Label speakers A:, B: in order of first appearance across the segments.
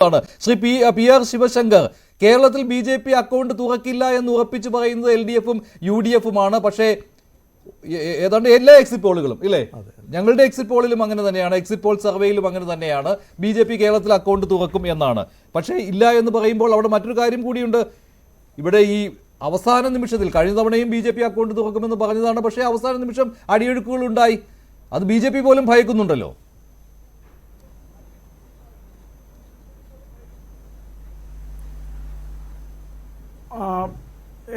A: Shri P R Sivasankar, കേരളത്തിൽ BJP account തുറക്കില്ല എന്ന് ഉറപ്പിച്ചു പറയുന്നത് LDF-ഉം UDF-ഉമാണ്. പക്ഷേ ഏതാണ്ട് എല്ലാ എക്സിറ്റ് പോളുകളും ഇല്ലേ, ഞങ്ങളുടെ എക്സിറ്റ് പോളിലും അങ്ങനെ തന്നെയാണ്, എക്സിറ്റ് പോൾ സർവേയിലും അങ്ങനെ തന്നെയാണ്, BJP കേരളത്തിൽ അക്കൗണ്ട് തുറക്കും എന്നാണ്. പക്ഷേ ഇല്ല എന്ന് പറയുമ്പോൾ അവിടെ മറ്റൊരു കാര്യം കൂടിയുണ്ട്. ഇവിടെ ഈ അവസാന നിമിഷത്തിൽ കഴിഞ്ഞ തവണയും BJP അക്കൗണ്ട് തുറക്കുമെന്ന് പറഞ്ഞതാണ്. പക്ഷേ അവസാന നിമിഷം അടിയൊഴുക്കുകൾ ഉണ്ടായി. അത് BJP പോലും ഭയക്കുന്നുണ്ടല്ലോ.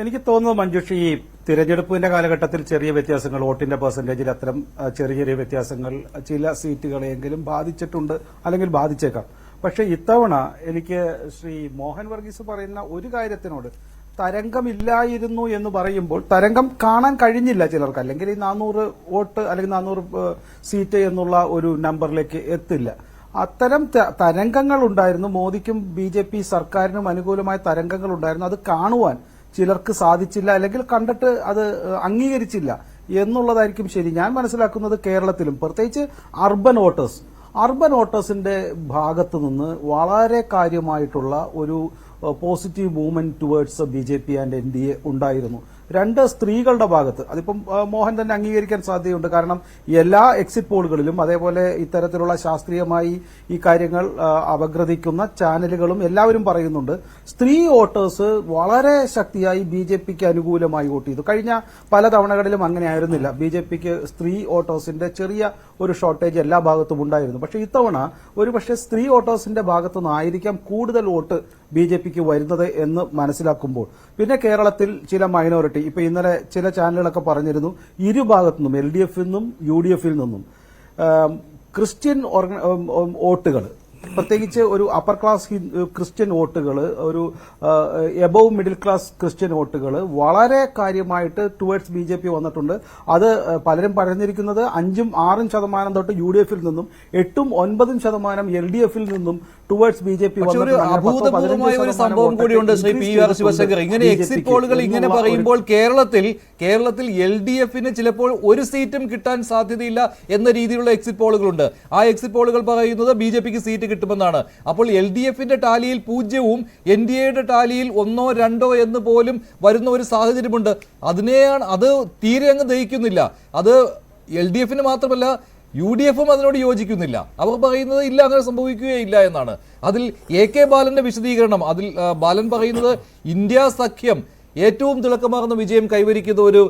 B: എനിക്ക് തോന്നുന്നു മഞ്ജുഷ്, ഈ തിരഞ്ഞെടുപ്പിന്റെ കാലഘട്ടത്തിൽ ചെറിയ വ്യത്യാസങ്ങൾ, വോട്ടിന്റെ പെർസെന്റേജിൽ അത്തരം ചെറിയ ചെറിയ വ്യത്യാസങ്ങൾ ചില സീറ്റുകളെങ്കിലും ബാധിച്ചിട്ടുണ്ട്, അല്ലെങ്കിൽ ബാധിച്ചേക്കാം. പക്ഷെ ഇത്തവണ എനിക്ക് ശ്രീ മോഹൻ വർഗീസ് പറയുന്ന ഒരു കാര്യത്തിനോട് തരംഗമില്ലായിരുന്നു എന്ന് പറയുമ്പോൾ, തരംഗം കാണാൻ കഴിഞ്ഞില്ല ചിലർക്ക്, അല്ലെങ്കിൽ ഈ 400 വോട്ട് അല്ലെങ്കിൽ 400 സീറ്റ് എന്നുള്ള ഒരു നമ്പറിലേക്ക് എത്തില്ല. അത്തരം തരംഗങ്ങൾ ഉണ്ടായിരുന്നു. മോദിക്കും BJP സർക്കാരിനും അനുകൂലമായ തരംഗങ്ങൾ ഉണ്ടായിരുന്നു. അത് കാണുവാൻ ചിലർക്ക് സാധിച്ചില്ല, അല്ലെങ്കിൽ കണ്ടിട്ട് അത് അംഗീകരിച്ചില്ല എന്നുള്ളതായിരിക്കും ശരി. ഞാൻ മനസ്സിലാക്കുന്നത് കേരളത്തിലും പ്രത്യേകിച്ച് അർബൻ വോട്ടേഴ്സിന്റെ ഭാഗത്തു നിന്ന് വളരെ കാര്യമായിട്ടുള്ള ഒരു positive movement towards BJP and NDA ഉണ്ടായിരുന്നു. 2 സ്ത്രീകളുടെ ഭാഗത്ത്, അതിപ്പം മോഹൻ തന്നെ അംഗീകരിക്കാൻ സാധ്യതയുണ്ട്. കാരണം എല്ലാ എക്സിറ്റ് പോളുകളിലും, അതേപോലെ ഇത്തരത്തിലുള്ള ശാസ്ത്രീയമായി ഈ കാര്യങ്ങൾ അപഗ്രഥിക്കുന്ന ചാനലുകളും എല്ലാവരും പറയുന്നുണ്ട്, സ്ത്രീ വോട്ടേഴ്സ് വളരെ ശക്തിയായി BJPക്ക് അനുകൂലമായി വോട്ട് ചെയ്തു. കഴിഞ്ഞ പല തവണകളിലും അങ്ങനെ ആയിരുന്നില്ല. BJPക്ക് സ്ത്രീ വോട്ടേഴ്സിന്റെ ചെറിയ ഒരു ഷോർട്ടേജ് എല്ലാ ഭാഗത്തും ഉണ്ടായിരുന്നു. പക്ഷേ ഇത്തവണ ഒരുപക്ഷെ സ്ത്രീ വോട്ടേഴ്സിന്റെ ഭാഗത്തു നിന്നായിരിക്കാം കൂടുതൽ വോട്ട് BJPക്ക് വരുന്നത് എന്ന് മനസ്സിലാക്കുമ്പോൾ, പിന്നെ കേരളത്തിൽ ചില മൈനോറിറ്റി, ഇപ്പൊ ഇന്നലെ ചില ചാനലുകളൊക്കെ പറഞ്ഞിരുന്നു, ഇരുഭാഗത്തു നിന്നും LDF-ൽ നിന്നും UDF-ൽ നിന്നും ക്രിസ്ത്യൻ വോട്ടുകൾ, പ്രത്യേകിച്ച് ഒരു അപ്പർ ക്ലാസ് ക്രിസ്ത്യൻ വോട്ടുകൾ, ഒരു എബവ് മിഡിൽ ക്ലാസ് ക്രിസ്ത്യൻ വോട്ടുകൾ വളരെ കാര്യമായിട്ട് ടുവേർഡ്സ് BJP വന്നിട്ടുണ്ട്. അത് പലരും പറഞ്ഞിരിക്കുന്നത് 5-6% തൊട്ട് UDF-ൽ നിന്നും 8-9% LDF-ൽ നിന്നും ടുവേർഡ്സ് BJP
A: അഭൂതപൂർവമായ ഒരു സംഭവം കൂടിയുണ്ട്. ശ്രീ പി ആർ ശിവശങ്കർ, ഇങ്ങനെ എക്സിറ്റ് പോളുകൾ ഇങ്ങനെ പറയുമ്പോൾ കേരളത്തിൽ LDF-ന് ചിലപ്പോൾ ഒരു സീറ്റും കിട്ടാൻ സാധ്യതയില്ല എന്ന രീതിയിലുള്ള എക്സിറ്റ് പോളുകളുണ്ട്. ആ എക്സിറ്റ് പോളുകൾ പറയുന്നത് BJPക്ക് സീറ്റ് കിട്ടുമെന്നാണ്. അപ്പോൾ LDF-ന്റെ ടാലിയിൽ 0-ഉം NDA-യുടെ ടാലിയിൽ 1-2 എന്ന് പോലും വരുന്ന ഒരു സാഹചര്യമുണ്ട്. അത് തീരെ അങ്ങ് ദഹിക്കുന്നില്ല. അത് LDF-ന് മാത്രമല്ല, UDF-ഉം അതിനോട് യോജിക്കുന്നില്ല. അവർ പറയുന്നത് ഇല്ല, അങ്ങനെ സംഭവിക്കുകയില്ല എന്നാണ്. അതിൽ AK ബാലന്റെ വിശദീകരണം, അതിൽ ബാലൻ പറയുന്നത് ഇന്ത്യ സഖ്യം ഏറ്റവും തിളക്കമാർന്ന വിജയം കൈവരിക്കുന്ന ഒരു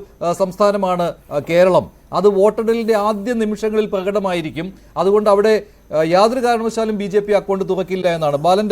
A: സംസ്ഥാനമാണ് കേരളം. അത് വോട്ടെണ്ണലിന്റെ ആദ്യ നിമിഷങ്ങളിൽ പ്രകടമായിരിക്കും. അതുകൊണ്ട് അവിടെ യാതൊരു കാരണവശാലും BJP അക്കൗണ്ട് തുറക്കില്ല എന്നാണ് ബാലന്റെ